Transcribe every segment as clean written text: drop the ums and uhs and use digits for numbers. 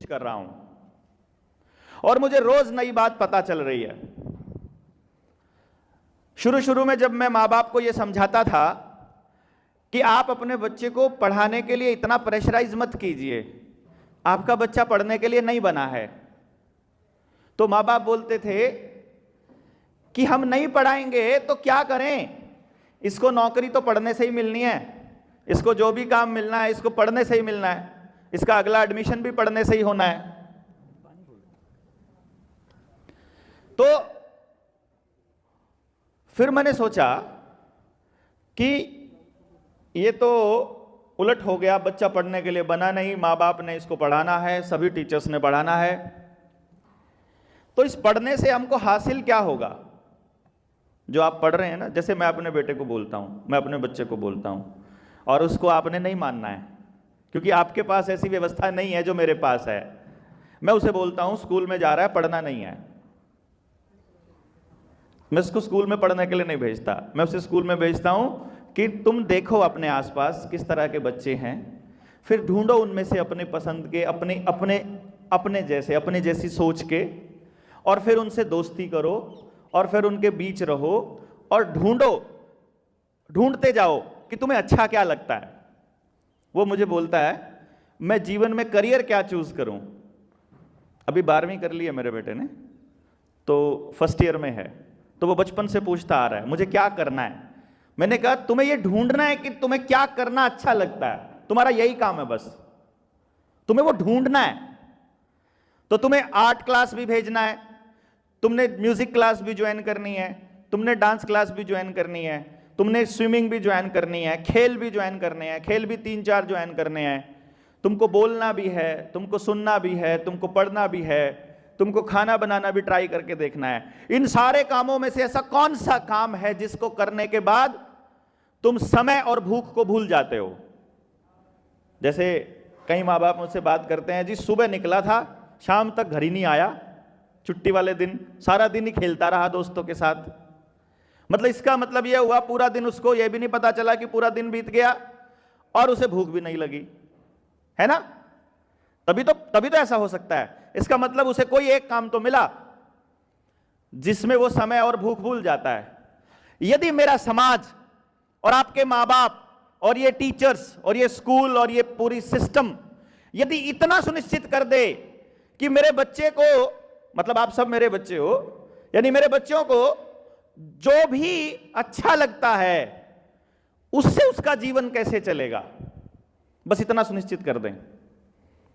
कर रहा हूं और मुझे रोज नई बात पता चल रही है। शुरू शुरू में जब मैं माँ बाप को यह समझाता था कि आप अपने बच्चे को पढ़ाने के लिए इतना प्रेशराइज मत कीजिए, आपका बच्चा पढ़ने के लिए नहीं बना है, तो माँ बाप बोलते थे कि हम नहीं पढ़ाएंगे तो क्या करें, इसको नौकरी तो पढ़ने से ही मिलनी है, इसको जो भी काम मिलना है इसको पढ़ने से ही मिलना है, इसका अगला एडमिशन भी पढ़ने से ही होना है। तो फिर मैंने सोचा कि ये तो उलट हो गया, बच्चा पढ़ने के लिए बना नहीं, माँ बाप ने इसको पढ़ाना है, सभी टीचर्स ने पढ़ाना है, तो इस पढ़ने से हमको हासिल क्या होगा? जो आप पढ़ रहे हैं ना, जैसे मैं अपने बेटे को बोलता हूं, मैं अपने बच्चे को बोलता हूं, और उसको आपने नहीं मानना है क्योंकि आपके पास ऐसी व्यवस्था नहीं है जो मेरे पास है। मैं उसे बोलता हूं स्कूल में जा रहा है, पढ़ना नहीं है, मैं उसको स्कूल में पढ़ने के लिए नहीं भेजता, मैं उसे स्कूल में भेजता हूं कि तुम देखो अपने आसपास किस तरह के बच्चे हैं, फिर ढूंढो उनमें से अपने पसंद के, अपने जैसी सोच के, और फिर उनसे दोस्ती करो और फिर उनके बीच रहो और ढूंढते जाओ कि तुम्हें अच्छा क्या लगता है। वो मुझे बोलता है मैं जीवन में करियर क्या चूज करूं। अभी 12वीं कर ली है मेरे बेटे ने, तो फर्स्ट ईयर में है, तो वो बचपन से पूछता आ रहा है मुझे क्या करना है। मैंने कहा तुम्हें ये ढूंढना है कि तुम्हें क्या करना अच्छा लगता है, तुम्हारा यही काम है, बस तुम्हें वो ढूंढना है। तो तुम्हें आर्ट क्लास भी भेजना है, तुमने म्यूजिक क्लास भी ज्वाइन करनी है, तुमने डांस क्लास भी ज्वाइन करनी है, तुमने स्विमिंग भी ज्वाइन करनी है, खेल भी ज्वाइन करने हैं, खेल भी 3-4 ज्वाइन करने हैं, तुमको बोलना भी है, तुमको सुनना भी है, तुमको पढ़ना भी है, तुमको खाना बनाना भी ट्राई करके देखना है। इन सारे कामों में से ऐसा कौन सा काम है जिसको करने के बाद तुम समय और भूख को भूल जाते हो? जैसे कई माँ बाप मुझसे बात करते हैं, जी सुबह निकला था, शाम तक घर ही नहीं आया, छुट्टी वाले दिन सारा दिन ही खेलता रहा दोस्तों के साथ। मतलब इसका मतलब यह हुआ पूरा दिन उसको यह भी नहीं पता चला कि पूरा दिन बीत गया और उसे भूख भी नहीं लगी, है ना? तभी तो ऐसा हो सकता है। इसका मतलब उसे कोई एक काम तो मिला जिसमें वो समय और भूख भूल जाता है। यदि मेरा समाज और आपके माँ बाप और ये टीचर्स और ये स्कूल और ये पूरी सिस्टम यदि इतना सुनिश्चित कर दे कि मेरे बच्चे को, मतलब आप सब मेरे बच्चे हो, यानी मेरे बच्चों को जो भी अच्छा लगता है उससे उसका जीवन कैसे चलेगा, बस इतना सुनिश्चित कर दें,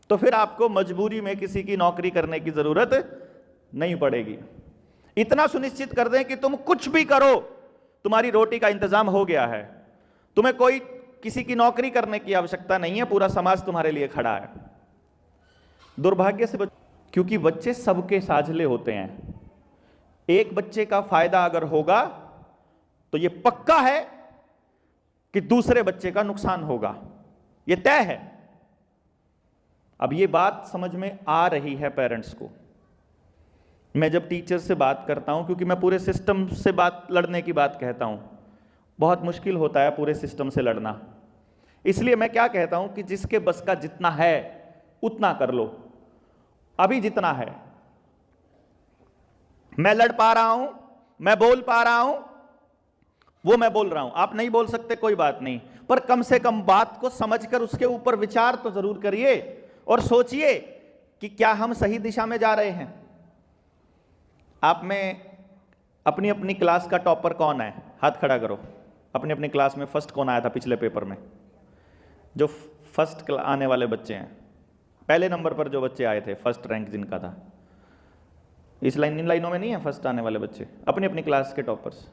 तो फिर आपको मजबूरी में किसी की नौकरी करने की जरूरत नहीं पड़ेगी। इतना सुनिश्चित कर दें कि तुम कुछ भी करो तुम्हारी रोटी का इंतजाम हो गया है, तुम्हें कोई किसी की नौकरी करने की आवश्यकता नहीं है, पूरा समाज तुम्हारे लिए खड़ा है। दुर्भाग्य से क्योंकि बच्चे सबके साझले होते हैं, एक बच्चे का फायदा अगर होगा तो यह पक्का है कि दूसरे बच्चे का नुकसान होगा, यह तय है। अब यह बात समझ में आ रही है पेरेंट्स को। मैं जब टीचर से बात करता हूं, क्योंकि मैं पूरे सिस्टम से लड़ने की बात कहता हूं, बहुत मुश्किल होता है पूरे सिस्टम से लड़ना, इसलिए मैं क्या कहता हूं कि जिसके बस का जितना है उतना कर लो। अभी जितना है मैं लड़ पा रहा हूं, मैं बोल पा रहा हूं, वो मैं बोल रहा हूं। आप नहीं बोल सकते, कोई बात नहीं, पर कम से कम बात को समझकर उसके ऊपर विचार तो जरूर करिए और सोचिए कि क्या हम सही दिशा में जा रहे हैं। आप में अपनी अपनी क्लास का टॉपर कौन है? हाथ खड़ा करो। अपनी अपनी क्लास में फर्स्ट कौन आया था पिछले पेपर में? जो फर्स्ट आने वाले बच्चे हैं, पहले नंबर पर जो बच्चे आए थे, फर्स्ट रैंक जिनका था, इन लाइनों में नहीं है फर्स्ट आने वाले बच्चे, अपनी अपनी क्लास के टॉपर्स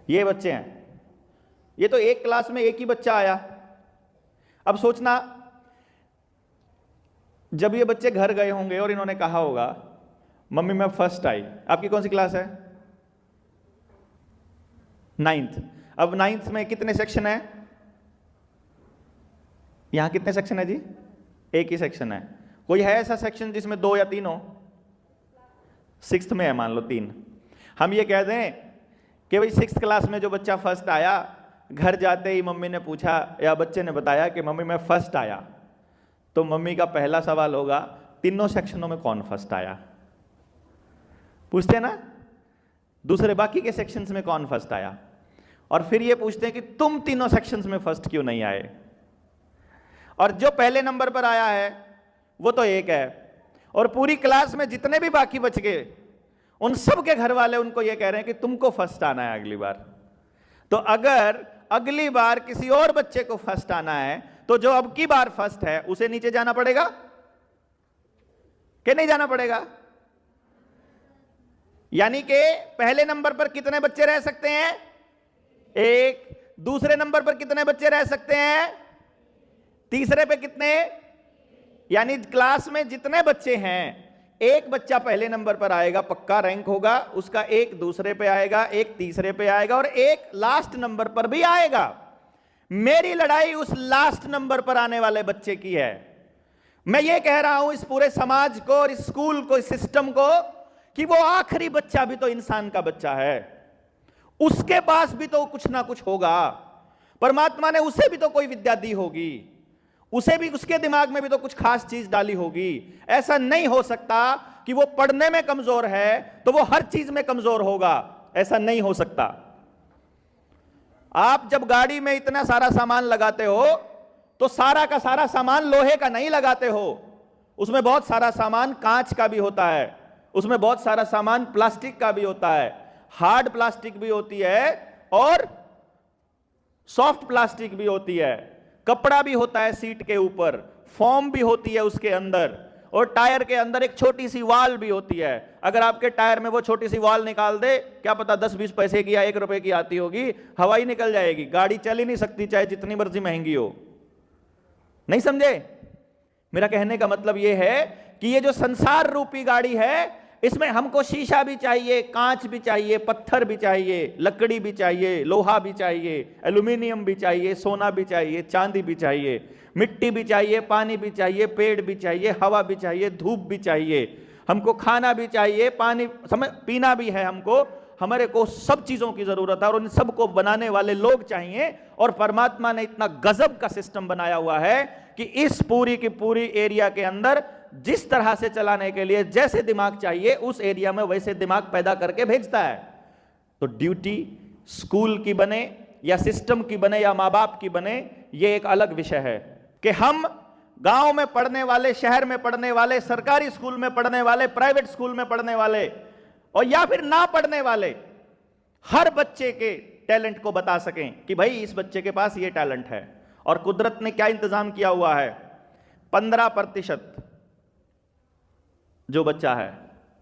ये बच्चे हैं। ये तो एक क्लास में एक ही बच्चा आया। अब सोचना, जब ये बच्चे घर गए होंगे और इन्होंने कहा होगा मम्मी मैं फर्स्ट आई। आपकी कौन सी क्लास है? 9th। अब 9th में कितने सेक्शन है? यहां कितने सेक्शन है जी? एक ही सेक्शन है। कोई है ऐसा सेक्शन जिसमें 2 या 3 हो? 6th में है, मान लो 3। हम ये कह दें कि भाई 6th क्लास में जो बच्चा फर्स्ट आया, घर जाते ही मम्मी ने पूछा या बच्चे ने बताया कि मम्मी मैं फर्स्ट आया, तो मम्मी का पहला सवाल होगा, तीनों सेक्शनों में कौन फर्स्ट आया? पूछते हैं ना, दूसरे बाकी के सेक्शंस में कौन फर्स्ट आया? और फिर ये पूछते हैं कि तुम तीनों सेक्शंस में फर्स्ट क्यों नहीं आए? और जो पहले नंबर पर आया है वो तो एक है, और पूरी क्लास में जितने भी बाकी बच गए उन सब के घर वाले उनको ये कह रहे हैं कि तुमको फर्स्ट आना है अगली बार। तो अगर अगली बार किसी और बच्चे को फर्स्ट आना है तो जो अब की बार फर्स्ट है उसे नीचे जाना पड़ेगा कि नहीं जाना पड़ेगा? यानी कि पहले नंबर पर कितने बच्चे रह सकते हैं? एक। दूसरे नंबर पर कितने बच्चे रह सकते हैं? तीसरे पे कितने? यानी क्लास में जितने बच्चे हैं, एक बच्चा पहले नंबर पर आएगा, पक्का रैंक होगा उसका, एक दूसरे पे आएगा, एक तीसरे पे आएगा और एक लास्ट नंबर पर भी आएगा। मेरी लड़ाई उस लास्ट नंबर पर आने वाले बच्चे की है। मैं ये कह रहा हूं इस पूरे समाज को और इस स्कूल को, इस सिस्टम को, कि वो आखिरी बच्चा भी तो इंसान का बच्चा है, उसके पास भी तो कुछ ना कुछ होगा। परमात्मा ने उसे भी तो कोई विद्या दी होगी, उसे भी, उसके दिमाग में भी तो कुछ खास चीज डाली होगी। ऐसा नहीं हो सकता कि वो पढ़ने में कमजोर है तो वो हर चीज में कमजोर होगा, ऐसा नहीं हो सकता। आप जब गाड़ी में इतना सारा सामान लगाते हो तो सारा का सारा सामान लोहे का नहीं लगाते हो, उसमें बहुत सारा सामान कांच का भी होता है, उसमें बहुत सारा सामान प्लास्टिक का भी होता है, हार्ड प्लास्टिक भी होती है और सॉफ्ट प्लास्टिक भी होती है, कपड़ा भी होता है सीट के ऊपर, फोम भी होती है उसके अंदर, और टायर के अंदर एक छोटी सी वाल भी होती है। अगर आपके टायर में वो छोटी सी वाल निकाल दे, क्या पता 10-20 पैसे की या 1 रुपए की आती होगी, हवा ही निकल जाएगी, गाड़ी चल ही नहीं सकती चाहे जितनी मर्जी महंगी हो। नहीं समझे? मेरा कहने का मतलब यह है कि ये जो संसार रूपी गाड़ी है, इसमें हमको शीशा भी चाहिए, कांच भी चाहिए, पत्थर भी चाहिए, लकड़ी भी चाहिए, लोहा भी चाहिए, एल्यूमिनियम भी चाहिए, सोना भी चाहिए, चांदी भी चाहिए, मिट्टी भी चाहिए, पानी भी चाहिए, पेड़ भी चाहिए, हवा भी चाहिए, धूप भी चाहिए, हमको खाना भी चाहिए, पानी पीना भी है हमको, हमारे को सब चीजों की जरूरत है और उन सबको बनाने वाले लोग चाहिए। और परमात्मा ने इतना गजब का सिस्टम बनाया हुआ है कि इस पूरी की पूरी एरिया के अंदर जिस तरह से चलाने के लिए जैसे दिमाग चाहिए उस एरिया में वैसे दिमाग पैदा करके भेजता है। तो ड्यूटी स्कूल की बने या सिस्टम की बने या माँ बाप की बने, यह एक अलग विषय है कि हम गांव में पढ़ने वाले, शहर में पढ़ने वाले, सरकारी स्कूल में पढ़ने वाले, प्राइवेट स्कूल में पढ़ने वाले और या फिर ना पढ़ने वाले, हर बच्चे के टैलेंट को बता सकें कि भाई इस बच्चे के पास ये टैलेंट है। और कुदरत ने क्या इंतजाम किया हुआ है, 15% जो बच्चा है,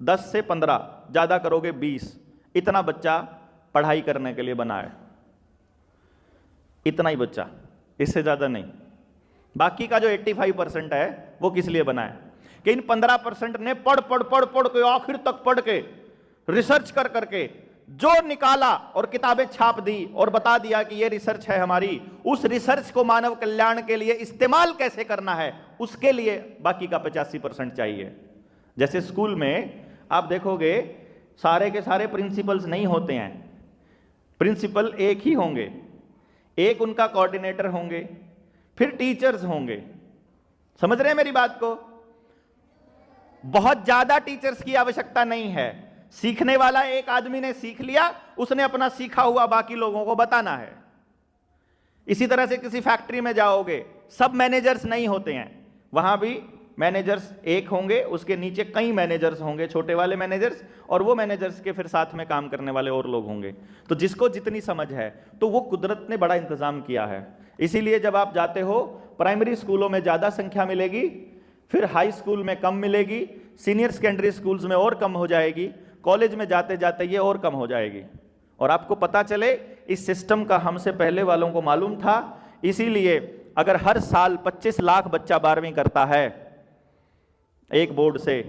10 से 15, ज्यादा करोगे 20, इतना बच्चा पढ़ाई करने के लिए बना है, इतना ही बच्चा, इससे ज्यादा नहीं। बाकी का जो 85% है वो किस लिए बना है कि इन 15% ने पढ़ के आखिर तक पढ़ के, रिसर्च कर करके जो निकाला और किताबें छाप दी और बता दिया कि ये रिसर्च है हमारी, उस रिसर्च को मानव कल्याण के लिए इस्तेमाल कैसे करना है, उसके लिए बाकी का 85% चाहिए। जैसे स्कूल में आप देखोगे सारे के सारे प्रिंसिपल्स नहीं होते हैं, प्रिंसिपल एक ही होंगे, एक उनका कोऑर्डिनेटर होंगे, फिर टीचर्स होंगे। समझ रहे हैं मेरी बात को? बहुत ज्यादा टीचर्स की आवश्यकता नहीं है, सीखने वाला एक आदमी ने सीख लिया, उसने अपना सीखा हुआ बाकी लोगों को बताना है। इसी तरह से किसी फैक्ट्री में जाओगे, सब मैनेजर्स नहीं होते हैं, वहां भी मैनेजर्स एक होंगे, उसके नीचे कई मैनेजर्स होंगे, छोटे वाले मैनेजर्स, और वो मैनेजर्स के फिर साथ में काम करने वाले और लोग होंगे। तो जिसको जितनी समझ है, तो वो कुदरत ने बड़ा इंतजाम किया है। इसीलिए जब आप जाते हो, प्राइमरी स्कूलों में ज्यादा संख्या मिलेगी, फिर हाई स्कूल में कम मिलेगी, सीनियर सेकेंडरी स्कूल्स में और कम हो जाएगी, कॉलेज में जाते जाते ये और कम हो जाएगी। और आपको पता चले इस सिस्टम का हमसे पहले वालों को मालूम था। इसीलिए अगर हर साल 25 लाख बच्चा 12वीं करता है एक बोर्ड से,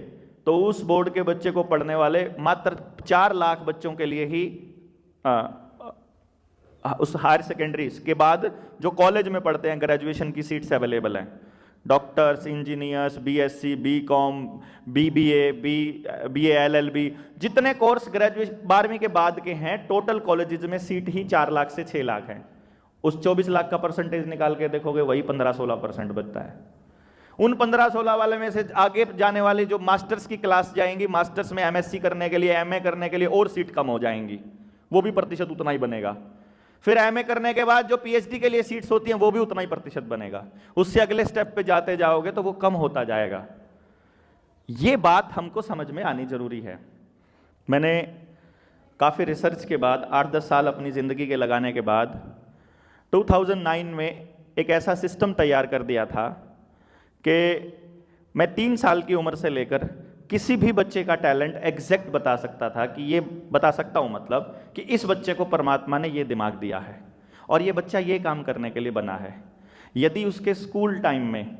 तो उस बोर्ड के बच्चे को पढ़ने वाले मात्र 4 लाख बच्चों के लिए ही उस हायर सेकेंडरी के बाद जो कॉलेज में पढ़ते हैं, ग्रेजुएशन की सीट्स अवेलेबल हैं। Doctors, engineers, BSc, BCom, BBA, BA, LLB, जितने कोर्स ग्रेजुएशन 12वीं के बाद के हैं, टोटल कॉलेजेस में सीट ही 4 लाख से 6 लाख है। उस 24 लाख का परसेंटेज निकाल के देखोगे, वही 15-16% बचता है। उन 15-16 वाले में से आगे जाने वाले जो मास्टर्स की क्लास जाएंगी, मास्टर्स में एमएससी करने के लिए, एमए करने के लिए और सीट कम हो जाएंगी, वो भी प्रतिशत उतना ही बनेगा। फिर एमए करने के बाद जो पीएचडी के लिए सीट्स होती हैं वो भी उतना ही प्रतिशत बनेगा। उससे अगले स्टेप पे जाते जाओगे तो वो कम होता जाएगा। ये बात हमको समझ में आनी जरूरी है। मैंने काफ़ी रिसर्च के बाद 8-10 साल अपनी ज़िंदगी के लगाने के बाद 2009 में एक ऐसा सिस्टम तैयार कर दिया था कि मैं 3 साल की उम्र से लेकर किसी भी बच्चे का टैलेंट एग्जैक्ट बता सकता था, कि ये बता सकता हूँ मतलब कि इस बच्चे को परमात्मा ने ये दिमाग दिया है और ये बच्चा ये काम करने के लिए बना है। यदि उसके स्कूल टाइम में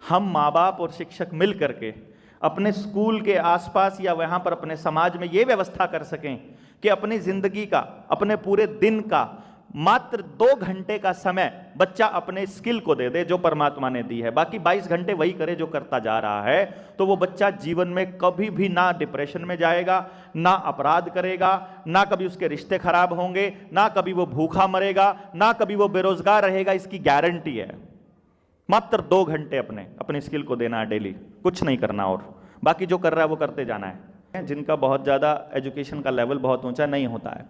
हम माँ बाप और शिक्षक मिल करके अपने स्कूल के आसपास या वहाँ पर अपने समाज में ये व्यवस्था कर सकें कि अपनी ज़िंदगी का, अपने पूरे दिन का मात्र 2 घंटे का समय बच्चा अपने स्किल को दे दे जो परमात्मा ने दी है, बाकी 22 घंटे वही करे जो करता जा रहा है, तो वो बच्चा जीवन में कभी भी ना डिप्रेशन में जाएगा, ना अपराध करेगा, ना कभी उसके रिश्ते खराब होंगे, ना कभी वो भूखा मरेगा, ना कभी वो बेरोजगार रहेगा। इसकी गारंटी है। मात्र 2 घंटे अपने स्किल को देना है डेली, कुछ नहीं करना, और बाकी जो कर रहा है वो करते जाना है। जिनका बहुत ज़्यादा एजुकेशन का लेवल बहुत ऊंचा नहीं होता है।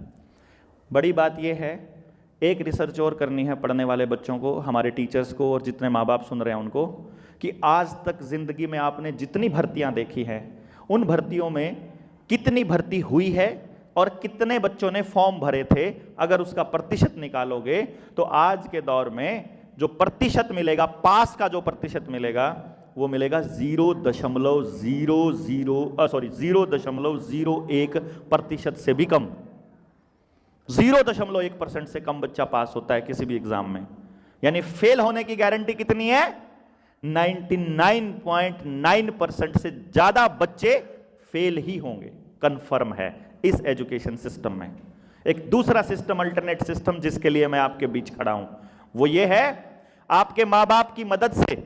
बड़ी बात यह है, एक रिसर्च और करनी है पढ़ने वाले बच्चों को, हमारे टीचर्स को और जितने माँ बाप सुन रहे हैं उनको, कि आज तक ज़िंदगी में आपने जितनी भर्तियां देखी हैं उन भर्तियों में कितनी भर्ती हुई है और कितने बच्चों ने फॉर्म भरे थे। अगर उसका प्रतिशत निकालोगे तो आज के दौर में जो प्रतिशत मिलेगा, पास का जो प्रतिशत मिलेगा, वो मिलेगा 0.01% से भी कम। 0.1% से कम बच्चा पास होता है किसी भी एग्जाम में। यानी फेल होने की गारंटी कितनी है? 99.9% से ज्यादा बच्चे फेल ही होंगे, कंफर्म है इस एजुकेशन सिस्टम में। एक दूसरा सिस्टम, अल्टरनेट सिस्टम, जिसके लिए मैं आपके बीच खड़ा हूं, वो ये है, आपके माँ बाप की मदद से,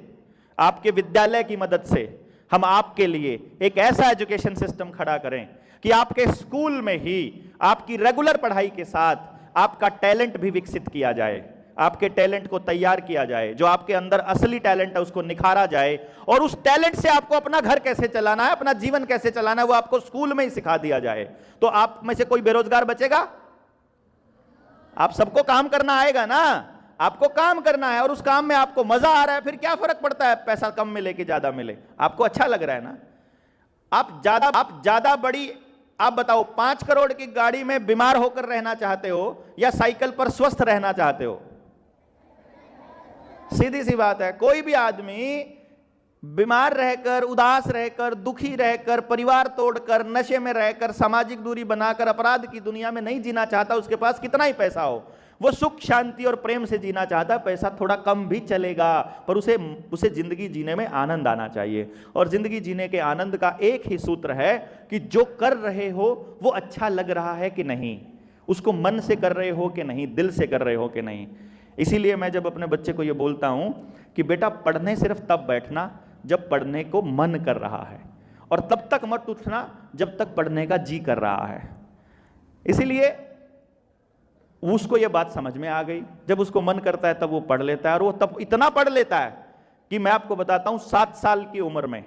आपके विद्यालय की मदद से हम आपके लिए एक ऐसा एजुकेशन सिस्टम खड़ा करें कि आपके स्कूल में ही आपकी रेगुलर पढ़ाई के साथ आपका टैलेंट भी विकसित किया जाए, आपके टैलेंट को तैयार किया जाए, जो आपके अंदर असली टैलेंट है उसको निखारा जाए, और उस टैलेंट से आपको अपना घर कैसे चलाना है, अपना जीवन कैसे चलाना है, वो आपको स्कूल में ही सिखा दिया जाए। तो आप में से कोई बेरोजगार बचेगा? आप सबको काम करना आएगा ना, आपको काम करना है और उस काम में आपको मजा आ रहा है, फिर क्या फर्क पड़ता है पैसा कम मिले कि ज्यादा मिले? आपको अच्छा लग रहा है ना। आप ज्यादा बड़ी, आप बताओ, 5 करोड़ की गाड़ी में बीमार होकर रहना चाहते हो या साइकिल पर स्वस्थ रहना चाहते हो? सीधी सी बात है, कोई भी आदमी बीमार रहकर, उदास रहकर, दुखी रहकर, परिवार तोड़कर, नशे में रहकर, सामाजिक दूरी बनाकर अपराध की दुनिया में नहीं जीना चाहता। उसके पास कितना ही पैसा हो, वो सुख शांति और प्रेम से जीना चाहता है। पैसा थोड़ा कम भी चलेगा, पर उसे जिंदगी जीने में आनंद आना चाहिए। और जिंदगी जीने के आनंद का एक ही सूत्र है कि जो कर रहे हो वो अच्छा लग रहा है कि नहीं, उसको मन से कर रहे हो कि नहीं, दिल से कर रहे हो कि नहीं। इसीलिए मैं जब अपने बच्चे को ये बोलता हूं कि बेटा पढ़ने सिर्फ तब बैठना जब पढ़ने को मन कर रहा है, और तब तक मत उठना जब तक पढ़ने का जी कर रहा है। इसीलिए उसको ये बात समझ में आ गई, जब उसको मन करता है तब वो पढ़ लेता है, और वो तब इतना पढ़ लेता है कि मैं आपको बताता हूं, 7 साल की उम्र में,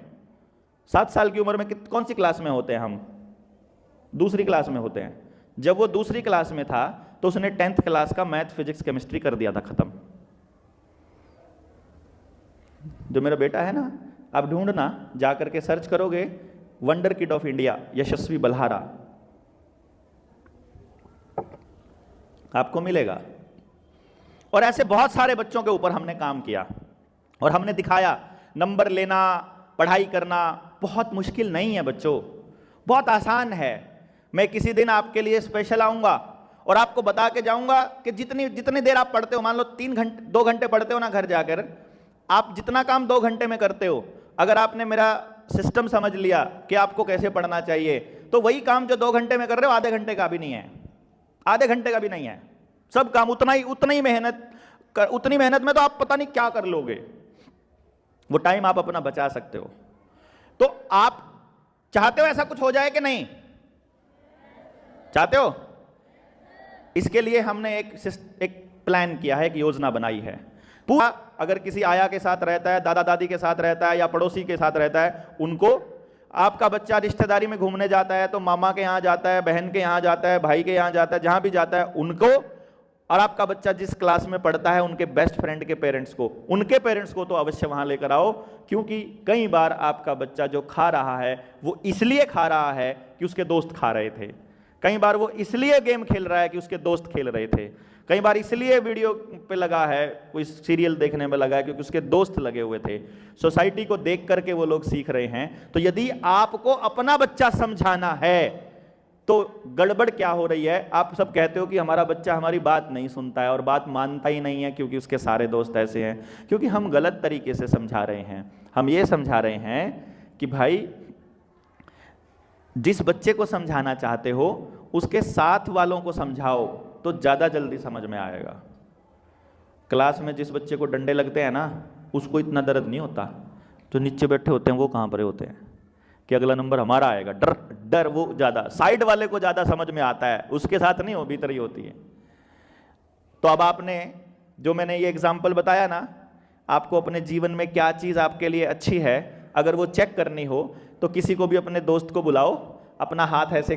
7 साल की उम्र में कौन सी क्लास में होते हैं हम? दूसरी क्लास में होते हैं। जब वो दूसरी क्लास में था तो उसने 10th क्लास का मैथ, फिजिक्स, केमिस्ट्री कर दिया था खत्म। जो मेरा बेटा है ना, आप ढूंढना, जाकर के सर्च करोगे वंडर किड ऑफ इंडिया यशस्वी बल्हारा, आपको मिलेगा। और ऐसे बहुत सारे बच्चों के ऊपर हमने काम किया और हमने दिखाया नंबर लेना, पढ़ाई करना बहुत मुश्किल नहीं है बच्चों, बहुत आसान है। मैं किसी दिन आपके लिए स्पेशल आऊंगा और आपको बता के जाऊंगा कि जितनी देर आप पढ़ते हो, मान लो 2 घंटे पढ़ते हो ना घर जाकर, आप जितना काम 2 घंटे में करते हो, अगर आपने मेरा सिस्टम समझ लिया कि आपको कैसे पढ़ना चाहिए, तो वही काम जो 2 घंटे में कर रहे हो आधे घंटे का भी नहीं है, आधे घंटे का भी नहीं है। सब काम उतनी मेहनत में तो आप पता नहीं क्या कर लोगे। वो टाइम आप अपना बचा सकते हो। तो आप चाहते हो ऐसा कुछ हो जाए कि नहीं चाहते हो? इसके लिए हमने एक प्लान किया है, एक योजना बनाई है। पूरा अगर किसी आया के साथ रहता है, दादा दादी के साथ रहता है या पड़ोसी के साथ रहता है, उनको, आपका बच्चा रिश्तेदारी में घूमने जाता है तो मामा के यहाँ जाता है, बहन के यहाँ जाता है, भाई के यहाँ जाता है, जहां भी जाता है उनको, और आपका बच्चा जिस क्लास में पढ़ता है उनके बेस्ट फ्रेंड के पेरेंट्स को, उनके पेरेंट्स को तो अवश्य वहां लेकर आओ। क्योंकि कई बार आपका बच्चा जो खा रहा है वो इसलिए खा रहा है कि उसके दोस्त खा रहे थे, कई बार वो इसलिए गेम खेल रहा है कि उसके दोस्त खेल रहे थे, कई बार इसलिए वीडियो पे लगा है, कोई सीरियल देखने में लगा है क्योंकि उसके दोस्त लगे हुए थे। सोसाइटी को देख करके वो लोग सीख रहे हैं। तो यदि आपको अपना बच्चा समझाना है तो गड़बड़ क्या हो रही है, आप सब कहते हो कि हमारा बच्चा हमारी बात नहीं सुनता है और बात मानता ही नहीं है क्योंकि उसके सारे दोस्त ऐसे हैं, क्योंकि हम गलत तरीके से समझा रहे हैं। हम ये समझा रहे हैं कि भाई जिस बच्चे को समझाना चाहते हो उसके साथ वालों को समझाओ तो ज़्यादा जल्दी समझ में आएगा। क्लास में जिस बच्चे को डंडे लगते हैं ना, उसको इतना दर्द नहीं होता, जो नीचे बैठे होते हैं वो कहाँ पर होते हैं कि अगला नंबर हमारा आएगा, डर डर वो ज़्यादा, साइड वाले को ज़्यादा समझ में आता है, उसके साथ नहीं हो, भीतर ही होती है। तो अब आपने जो मैंने ये एग्जाम्पल बताया ना, आपको अपने जीवन में क्या चीज़ आपके लिए अच्छी है, अगर वो चेक करनी हो तो किसी को भी अपने दोस्त को बुलाओ, अपना हाथ ऐसे